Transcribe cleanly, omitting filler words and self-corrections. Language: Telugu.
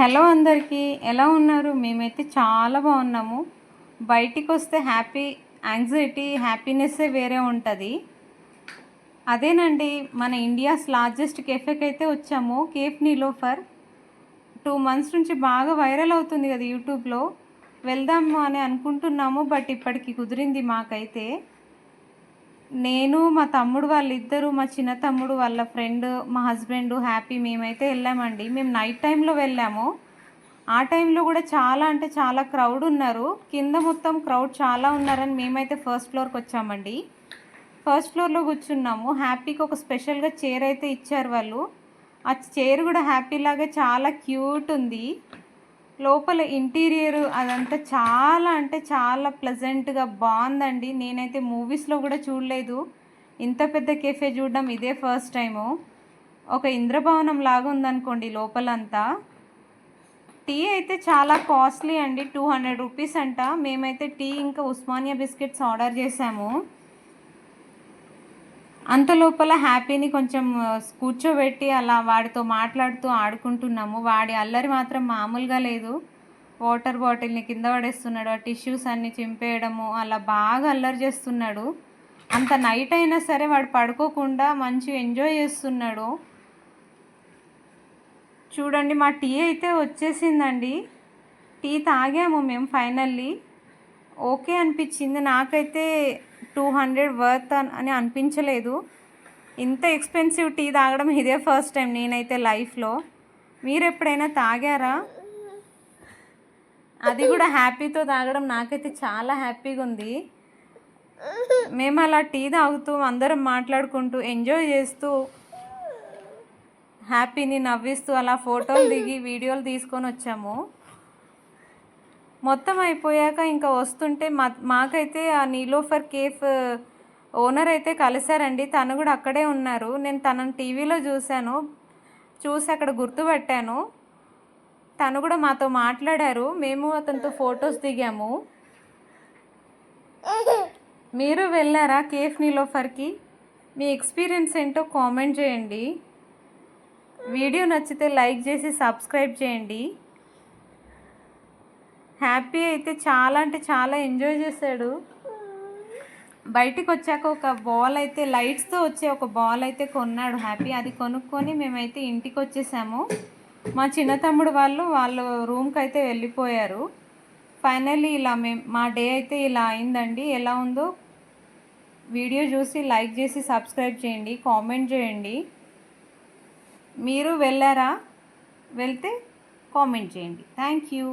హలో అందరికీ, ఎలా ఉన్నారు? మేమైతే చాలా బాగున్నాము. బయటికొస్తే యాంగ్జైటీ, హ్యాపీనెస్సే వేరే ఉంటది. అదేనండి, మన ఇండియాస్ లార్జెస్ట్ కెఫేకైతే వచ్చాము. కేఫ్ నీలోఫర్ 2 మంత్స్ నుంచి బాగా వైరల్ అవుతుంది కదా యూట్యూబ్‌లో. వెళ్దాము అని అనుకుంటున్నాము. బట్ ఇప్పటికి కుదిరింది మాకైతే. నేను, మా తమ్ముడు వాళ్ళిద్దరూ, మా చిన్న తమ్ముడు వాళ్ళ ఫ్రెండ్, మా హస్బెండ్, హ్యాపీ మేమైతే వెళ్ళామండి. మేము నైట్ టైంలో వెళ్ళాము. ఆ టైంలో కూడా చాలా అంటే చాలా క్రౌడ్ ఉన్నారు. కింద మొత్తం క్రౌడ్ చాలా ఉన్నారని మేమైతే ఫస్ట్ ఫ్లోర్‌కి వచ్చామండి. ఫస్ట్ ఫ్లోర్‌లో కూర్చున్నాము. హ్యాపీకి ఒక స్పెషల్‌గా చైర్ అయితే ఇచ్చారు వాళ్ళు. ఆ చైర్ కూడా హ్యాపీలాగా చాలా క్యూట్ ఉంది. లోపల ఇంటీరియర్ అదంతా చాలా అంటే చాలా ప్లెజెంట్‌గా బాగుందండి. నేనైతే మూవీస్‌లో కూడా చూడలేదు. ఇంత పెద్ద కెఫే చూడడం ఇదే ఫస్ట్ టైము. ఒక ఇంద్రభవనం లాగా ఉందనుకోండి లోపలంతా. టీ అయితే చాలా కాస్ట్లీ అండి. 200 రూపీస్ అంట. మేమైతే టీ ఇంకా ఉస్మానియా బిస్కెట్స్ ఆర్డర్ చేసాము. అంత లోపల హ్యాపీని కొంచెం కూర్చోబెట్టి అలా వాడితో మాట్లాడుతూ ఆడుకుంటున్నాము. వాడి అల్లరి మాత్రం మామూలుగా లేదు. వాటర్ బాటిల్ని కింద పడేస్తున్నాడు. ఆ టిష్యూస్ అన్నీ చింపేయడము, అలా బాగా అల్లరి చేస్తున్నాడు. అంత నైట్ అయినా సరే వాడు పడుకోకుండా మంచిగా ఎంజాయ్ చేస్తున్నాడు. చూడండి, మా టీ అయితే వచ్చేసిందండి. టీ తాగాము మేము ఫైనల్లీ. ఓకే అనిపించింది. నాకైతే 200 వర్త్ అని అనిపించలేదు. ఇంత ఎక్స్పెన్సివ్ టీ తాగడం ఇదే ఫస్ట్ టైం నేనైతే లైఫ్లో. మీరు ఎప్పుడైనా తాగారా? అది కూడా హ్యాపీతో తాగడం నాకైతే చాలా హ్యాపీగా ఉంది. మేము అలా టీ తాగుతూ అందరం మాట్లాడుకుంటూ ఎంజాయ్ చేస్తూ హ్యాపీని నవ్విస్తూ అలా ఫోటోలు దిగి వీడియోలు తీసుకొని వచ్చాము. మొత్తం అయిపోయాక ఇంకా వస్తుంటే మాకైతే ఆ నీలోఫర్ కేఫ్ ఓనర్ అయితే కలిశారండి. తను కూడా అక్కడే ఉన్నారు. నేను తనని టీవీలో చూసి అక్కడ గుర్తుపట్టాను. తను కూడా మాతో మాట్లాడారు. మేము అతనితో ఫొటోస్ దిగాము. మీరు వెళ్ళారా కేఫ్ నీలోఫర్కి? మీ ఎక్స్పీరియన్స్ ఏంటో కామెంట్ చేయండి. వీడియో నచ్చితే లైక్ చేసి సబ్స్క్రైబ్ చేయండి. హ్యాపీ అయితే చాలా అంటే చాలా ఎంజాయ్ చేశాడు. బయటికి వచ్చాక ఒక బాల్ అయితే లైట్స్తో వచ్చే ఒక బాల్ అయితే కొన్నాడు హ్యాపీ. అది కొనుక్కొని మేమైతే ఇంటికి వచ్చేసాము. మా చిన్న తమ్ముడు వాళ్ళ రూమ్కి అయితే వెళ్ళిపోయారు. ఫైనల్లీ ఇలా మా డే అయితే ఇలా అయిందండి. ఎలా ఉందో వీడియో చూసి లైక్ చేసి సబ్స్క్రైబ్ చేయండి, కామెంట్ చేయండి. మీరు వెళ్ళారా? వెళ్తే కామెంట్ చేయండి. Thank you.